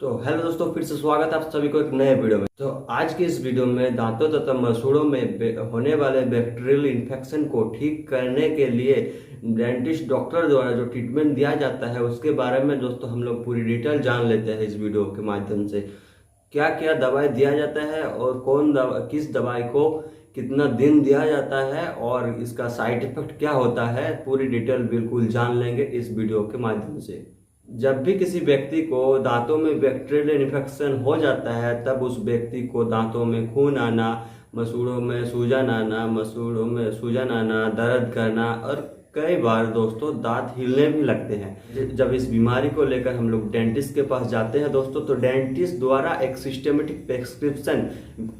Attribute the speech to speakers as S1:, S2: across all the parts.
S1: तो हेलो दोस्तों, फिर से स्वागत है आप सभी को एक नए वीडियो में। तो आज की इस वीडियो में दांतों तथा मसूड़ों में होने वाले बैक्टीरियल इन्फेक्शन को ठीक करने के लिए डेंटिस्ट डॉक्टर द्वारा जो ट्रीटमेंट दिया जाता है उसके बारे में दोस्तों हम लोग पूरी डिटेल जान लेते हैं इस वीडियो के माध्यम से। क्या क्या दवाई दिया जाता है और कौन दवा किस दवाई को कितना दिन दिया जाता है और इसका साइड इफेक्ट क्या होता है, पूरी डिटेल बिल्कुल जान लेंगे इस वीडियो के माध्यम से। जब भी किसी व्यक्ति को दांतों में बैक्टीरियल इन्फेक्शन हो जाता है तब उस व्यक्ति को दांतों में खून आना, मसूड़ों में सूजन आना, दर्द करना और कई बार दोस्तों दांत हिलने भी लगते हैं। जब इस बीमारी को लेकर हम लोग डेंटिस्ट के पास जाते हैं दोस्तों, तो डेंटिस्ट द्वारा एक सिस्टमेटिक प्रेस्क्रिप्शन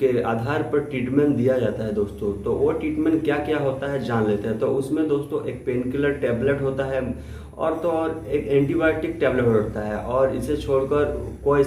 S1: के आधार पर ट्रीटमेंट दिया जाता है दोस्तों। तो वो ट्रीटमेंट क्या क्या होता है जान लेते हैं। तो उसमें दोस्तों एक पेन किलर टैबलेट होता है और एक एंटीबायोटिक टैबलेट होता है और इसे छोड़कर कोई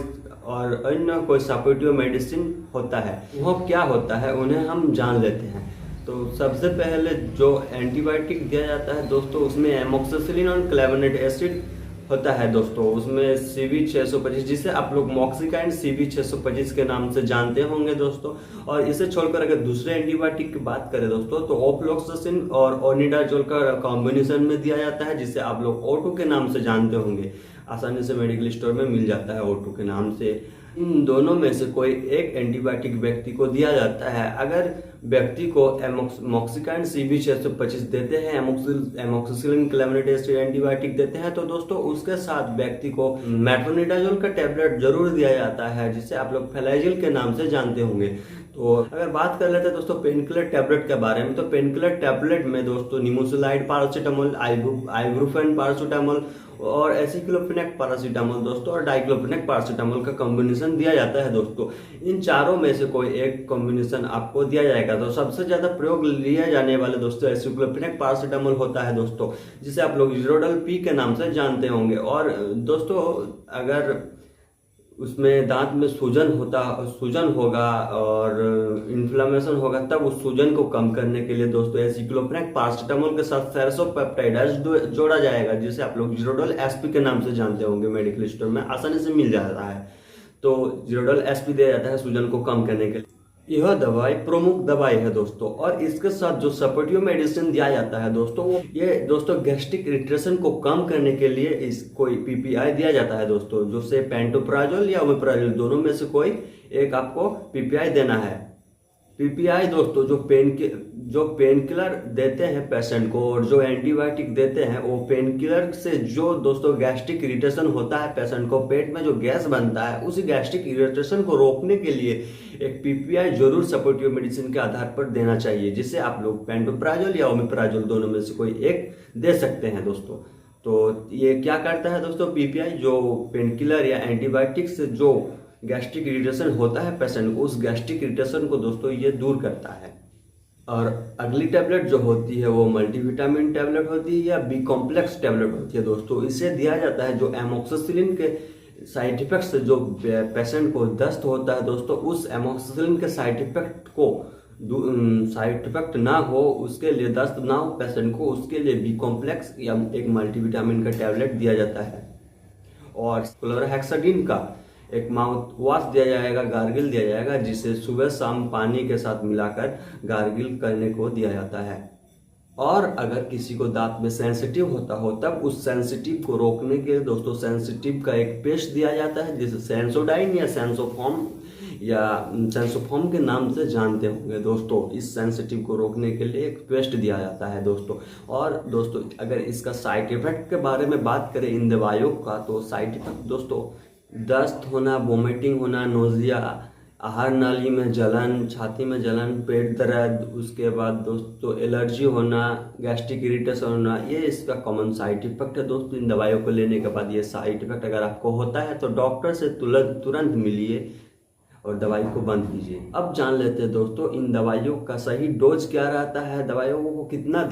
S1: और अन्य कोई सपोर्टिव मेडिसिन होता है। वो क्या होता है उन्हें हम जान लेते हैं। तो सबसे पहले जो एंटीबायोटिक दिया जाता है दोस्तों, उसमें एमोक्सिसिलिन और क्लेवेनेट एसिड होता है दोस्तों। उसमें CV625, जिसे आप लोग मॉक्सिकाइन CV625 के नाम से जानते होंगे दोस्तों। और इसे छोड़कर अगर दूसरे एंटीबायोटिक की बात करें दोस्तों, तो ओफ्लॉक्सासिन और ओनिडाजोल का कॉम्बिनेशन में दिया जाता है, जिसे आप लोग O2 के नाम से जानते होंगे। आसानी से मेडिकल स्टोर में मिल जाता है O2 के नाम से। इन दोनों में से कोई एक एंटीबायोटिक व्यक्ति को दिया जाता है। अगर व्यक्ति को मॉक्सिकाइन CV625 देते हैं, एमोक्सिसिलिन क्लेवेनेट एसिड एंटीबायोटिक देते हैं, तो दोस्तों उसके साथ व्यक्ति को मेट्रोनिडाजोल का टैबलेट जरूर दिया जाता है, जिसे आप लोग फ्लैजिल के नाम से जानते होंगे। तो अगर बात कर लेते हैं दोस्तों पेन किलर टैबलेट के बारे में, तो पेन किलर टैबलेट में दोस्तों निमोसिलाइड पैरासीटामोल, आइब्रूफेन पैरासीटामोल और एसिक्लोफेनेक पैरासीटामोल दोस्तों और डाइक्लोफेनेक पैरासीटामोल का कॉम्बिनेशन दिया जाता है दोस्तों। इन चारों में से कोई एक कॉम्बिनेशन आपको दिया जाएगा। तो सबसे ज्यादा प्रयोग लिया जाने वाले दोस्तों एसिक्लोफेनेक पैरासीटामोल होता है दोस्तों, जिसे आप लोग ज़िरोडल पी के नाम से जानते होंगे। और दोस्तों अगर उसमें दांत में सूजन होगा और इन्फ्लामेशन होगा, तब उस सूजन को कम करने के लिए दोस्तों एसिक्लोफेनेक पैरासीटामोल के साथ सेरोसोपेप्टाइड्स जोड़ा जाएगा, जिसे आप लोग ज़िरोडल SP के नाम से जानते होंगे। मेडिकल स्टोर में आसानी से मिल जाता है। तो ज़िरोडल SP दिया जाता है सूजन को कम करने के लिए। यह दवाई प्रमुख दवाई है दोस्तों। और इसके साथ जो सपोर्टिव मेडिसिन दिया जाता है दोस्तों, वो ये दोस्तों गैस्ट्रिक इरिटेशन को कम करने के लिए इसको PPI दिया जाता है दोस्तों, जो से पेंटोप्राजोल या ओमेप्राजोल दोनों में से कोई एक आपको PPI देना है। PPI दोस्तों जो पेन किलर देते हैं पेशेंट को और जो एंटीबायोटिक देते हैं, वो पेन किलर से जो दोस्तों गैस्ट्रिक इरिटेशन होता है पेशेंट को, पेट में जो गैस बनता है, उसी गैस्ट्रिक इरिटेशन को रोकने के लिए एक PPI जरूर सपोर्टिव मेडिसिन के आधार पर देना चाहिए, जिसे आप लोग पेंटोप्राजोल या ओमेप्राजोल दोनों में से कोई एक दे सकते हैं दोस्तों। तो ये क्या करता है दोस्तों PPI, जो पेन किलर या एंटीबायोटिक से जो गैस्ट्रिक इरिटेशन होता है पेशेंट को, उस गैस्ट्रिक इरिटेशन को दोस्तों ये दूर करता है। और अगली टैबलेट जो होती है वो मल्टीविटामिन टैबलेट होती है या B कॉम्प्लेक्स टैबलेट होती है दोस्तों। इसे दिया जाता है जो एमोक्सिसिलिन के साइड इफेक्ट से जो पेशेंट को दस्त होता है दोस्तों, उस एमोक्सिसिलिन के साइड इफेक्ट ना हो, उसके लिए दस्त ना हो पेशेंट को, उसके लिए B कॉम्प्लेक्स या एक मल्टीविटामिन का टैबलेट दिया जाता है। और क्लोरोहेक्साडीन का एक माउथ वॉश दिया जाएगा, गार्गिल दिया जाएगा, जिसे सुबह शाम पानी के साथ मिलाकर गार्गिल करने को दिया जाता है। और अगर किसी को दांत में सेंसिटिव होता हो, तब उस सेंसिटिव को रोकने के लिए दोस्तों सेंसिटिव का एक पेस्ट दिया जाता है, जिसे सेंसोडाइन या सेंसोफॉर्म के नाम से जानते होंगे दोस्तों। इस सेंसिटिव को रोकने के लिए एक पेस्ट दिया जाता है दोस्तों। और दोस्तों अगर इसका साइड इफेक्ट के बारे में बात करें इन दवाइयों का, तो साइड इफेक्ट दोस्तों दस्त होना, वोमिटिंग होना, नोजिया, आहार नाली में जलन, छाती में जलन, पेट दर्द, उसके बाद दोस्तों एलर्जी होना, गैस्ट्रिक इरिटेशन होना, ये इसका कॉमन साइड इफेक्ट है दोस्तों। इन दवाइयों को लेने के बाद ये साइड इफेक्ट अगर आपको होता है तो डॉक्टर से तुरंत मिलिए और दवाई को बंद कीजिए। अब जान लेते हैं दोस्तों इन दवाइयों का सही डोज क्या रहता है, दवाइयों को कितना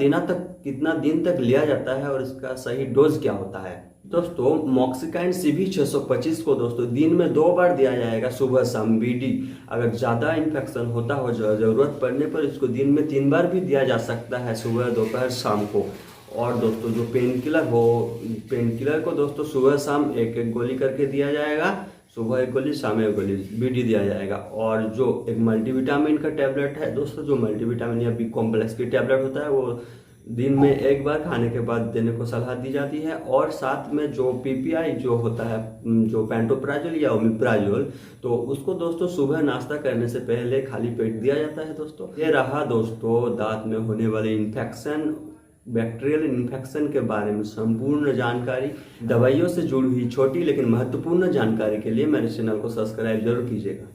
S1: दिन तक लिया जाता है और इसका सही डोज क्या होता है। दोस्तों मॉक्सिकाइन CV625 को दोस्तों दिन में 2 बार दिया जाएगा, सुबह शाम BD। अगर ज़्यादा इन्फेक्शन होता हो, ज़रूरत पड़ने पर इसको दिन में 3 बार भी दिया जा सकता है, सुबह, दोपहर, शाम को। और दोस्तों जो पेन किलर को दोस्तों सुबह शाम एक एक गोली करके दिया जाएगा, सुबह एक गोली शाम एक गोली BD दिया जाएगा। और जो एक मल्टीविटामिन का टैबलेट है दोस्तों, जो मल्टीविटामिन या बी कॉम्प्लेक्स की टैबलेट होता है, वो दिन में एक बार खाने के बाद देने को सलाह दी जाती है। और साथ में जो PPI जो होता है, जो पेंटोप्राजोल या ओमिप्राजोल, तो उसको दोस्तों सुबह नाश्ता करने से पहले खाली पेट दिया जाता है दोस्तों। ये रहा दोस्तों दांत में होने वाले इन्फेक्शन, बैक्टीरियल इन्फेक्शन के बारे में संपूर्ण जानकारी। दवाइयों से जुड़ी हुई छोटी लेकिन महत्वपूर्ण जानकारी के लिए मेरे चैनल को सब्सक्राइब जरूर कीजिएगा।